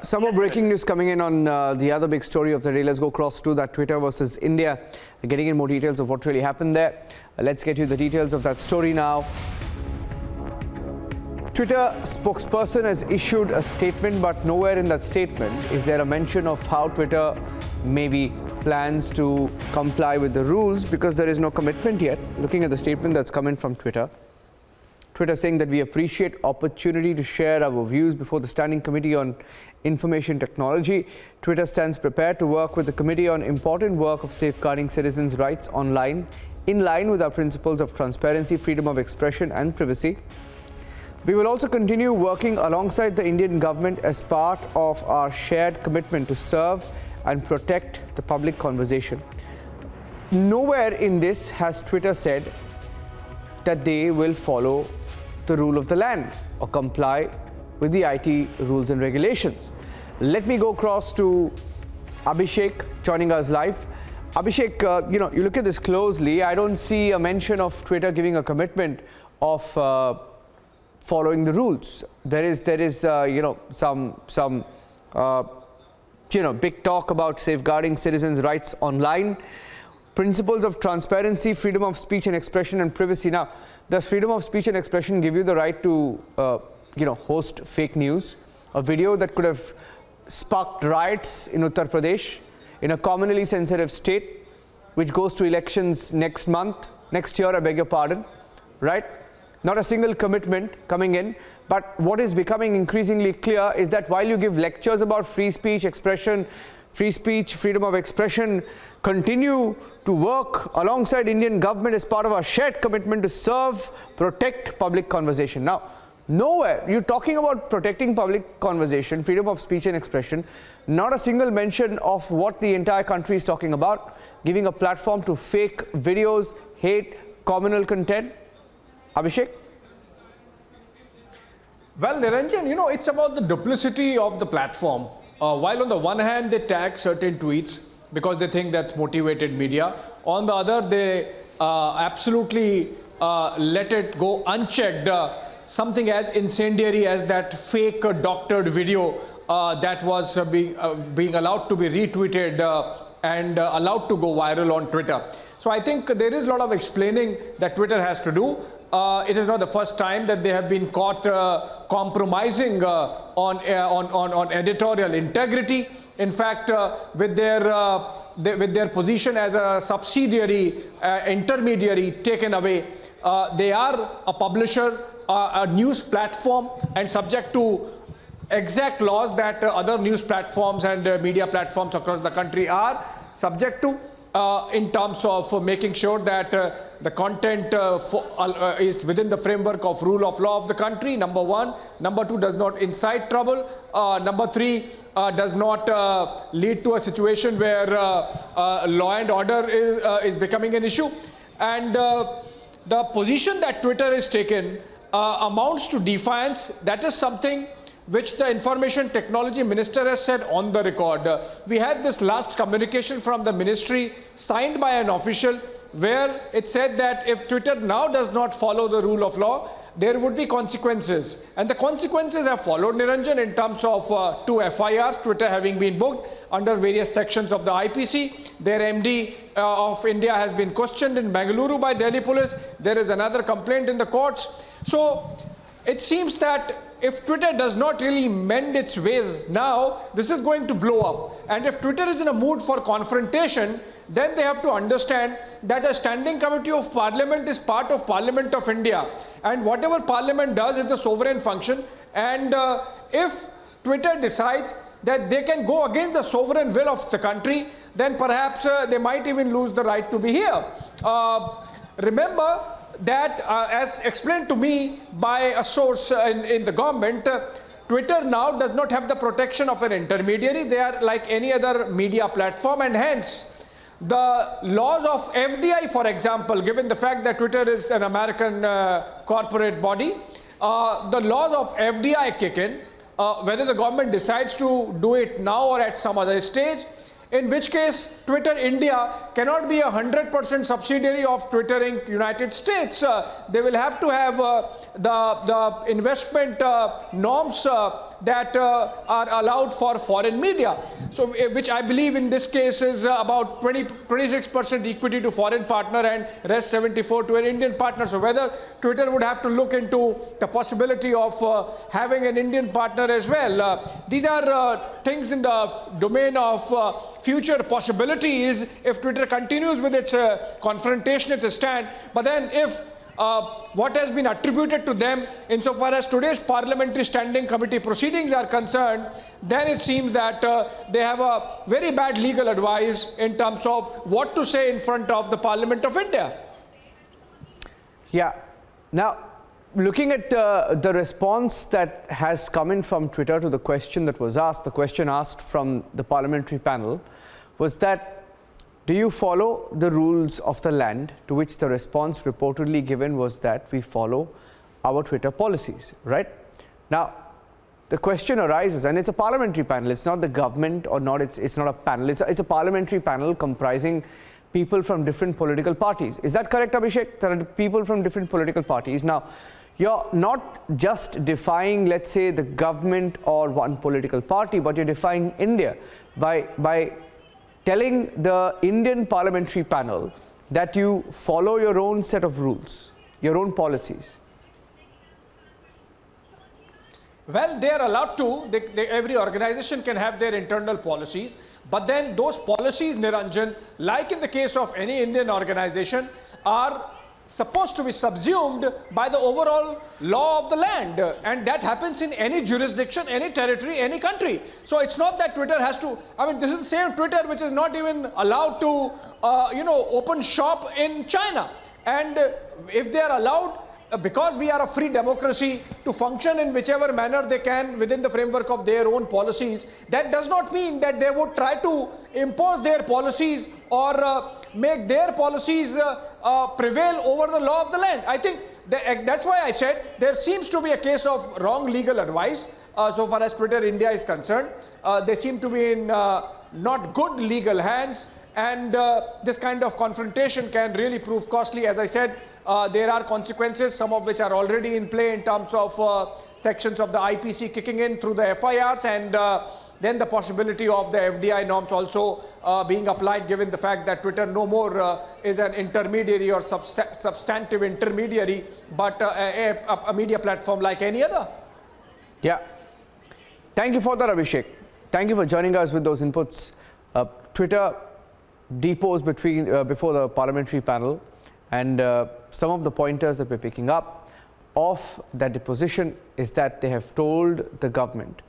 Some more breaking news coming in on the other big story of the day. Let's go across to that Twitter versus India. Getting in more details of what really happened there. Let's get you the details of that story now. Twitter spokesperson has issued a statement, but nowhere in that statement is there a mention of how Twitter maybe plans to comply with the rules, because there is no commitment yet. Looking at the statement that's come in from Twitter. Twitter saying that we appreciate opportunity to share our views before the Standing Committee on Information Technology. Twitter stands prepared to work with the committee on important work of safeguarding citizens' rights online, in line with our principles of transparency, freedom of expression and privacy. We will also continue working alongside the Indian government as part of our shared commitment to serve and protect the public conversation. Nowhere in this has Twitter said that they will follow the rule of the land or comply with the IT rules and regulations. Let me go across to Abhishek joining us live. Abhishek, you look at this closely. I don't see a mention of Twitter giving a commitment of following the rules. There is some big talk about safeguarding citizens' rights online, principles of transparency, freedom of speech and expression and privacy. Now, does freedom of speech and expression give you the right to host fake news? A video that could have sparked riots in Uttar Pradesh, in a communally sensitive state, which goes to elections next year, I beg your pardon, right? Not a single commitment coming in. But what is becoming increasingly clear is that while you give lectures about free speech, expression, free speech, freedom of expression, continue to work alongside Indian government as part of our shared commitment to serve, protect public conversation. Now, nowhere you're talking about protecting public conversation, freedom of speech and expression, not a single mention of what the entire country is talking about, giving a platform to fake videos, hate, communal content. Abhishek? Well, Niranjan, it's about the duplicity of the platform. While on the one hand, they tag certain tweets because they think that's motivated media. On the other, they absolutely let it go unchecked. Something as incendiary as that fake doctored video that was being allowed to be retweeted and allowed to go viral on Twitter. So I think there is a lot of explaining that Twitter has to do. It is not the first time that they have been caught compromising on editorial integrity. In fact, with their position as a subsidiary, intermediary taken away, they are a publisher, a news platform, and subject to exact laws that other news platforms and media platforms across the country are subject to. In terms of making sure that the content is within the framework of rule of law of the country, number one. Number two, does not incite trouble. Number three, does not lead to a situation where law and order is becoming an issue. And the position that Twitter is taken amounts to defiance. That is something which the Information Technology Minister has said on the record. We had this last communication from the ministry signed by an official where it said that if Twitter now does not follow the rule of law, there would be consequences. And the consequences have followed, Niranjan, in terms of 2 FIRs, Twitter having been booked under various sections of the IPC. Their MD of India has been questioned in Bengaluru by Delhi police. There is another complaint in the courts. So it seems that if Twitter does not really mend its ways now, this is going to blow up. And if Twitter is in a mood for confrontation, then they have to understand that a standing committee of parliament is part of Parliament of India. And whatever parliament does is the sovereign function. And if Twitter decides that they can go against the sovereign will of the country, then perhaps they might even lose the right to be here. Remember that as explained to me by a source in the government, Twitter now does not have the protection of an intermediary. They are like any other media platform, and hence the laws of FDI, for example, given the fact that Twitter is an American corporate body, the laws of FDI kick in, whether the government decides to do it now or at some other stage. In which case, Twitter India cannot be 100% subsidiary of Twitter Inc. United States. They will have to have the investment norms that are allowed for foreign media. So, which I believe in this case is about 26% equity to foreign partner and rest 74 to an Indian partner. So, whether Twitter would have to look into the possibility of having an Indian partner as well. These are things in the domain of future possibilities if Twitter continues with its confrontation, its stand. But then if what has been attributed to them insofar as today's Parliamentary Standing Committee proceedings are concerned, then it seems that they have a very bad legal advice in terms of what to say in front of the Parliament of India. Yeah. Now, looking at the response that has come in from Twitter to the question that was asked, the question asked from the parliamentary panel was that, do you follow the rules of the land? To which the response reportedly given was that we follow our Twitter policies, right? Now, the question arises, and it's a parliamentary panel, it's not the government or not, it's not a panel, it's a parliamentary panel comprising people from different political parties. Is that correct, Abhishek? There are people from different political parties. Now, you're not just defying, let's say, the government or one political party, but you're defying India by telling the Indian parliamentary panel that you follow your own set of rules, your own policies. Well, they are allowed to. Every organization can have their internal policies. But then those policies, Niranjan, like in the case of any Indian organization, are supposed to be subsumed by the overall law of the land, and that happens in any jurisdiction, any territory, any country. So it's not that Twitter has to, I mean, this is the same Twitter which is not even allowed to open shop in China, and if they are allowed, because we are a free democracy, to function in whichever manner they can within the framework of their own policies, that does not mean that they would try to impose their policies or make their policies prevail over the law of the land. I think that's why I said there seems to be a case of wrong legal advice so far as Twitter India is concerned. They seem to be in not good legal hands, and this kind of confrontation can really prove costly. As I said, there are consequences, some of which are already in play in terms of sections of the IPC kicking in through the FIRs, and then the possibility of the FDI norms also being applied, given the fact that Twitter no more is an intermediary or substantive intermediary, but a media platform like any other. Yeah. Thank you for that, Abhishek. Thank you for joining us with those inputs. Twitter deposed before the parliamentary panel, and some of the pointers that we're picking up of that deposition is that they have told the government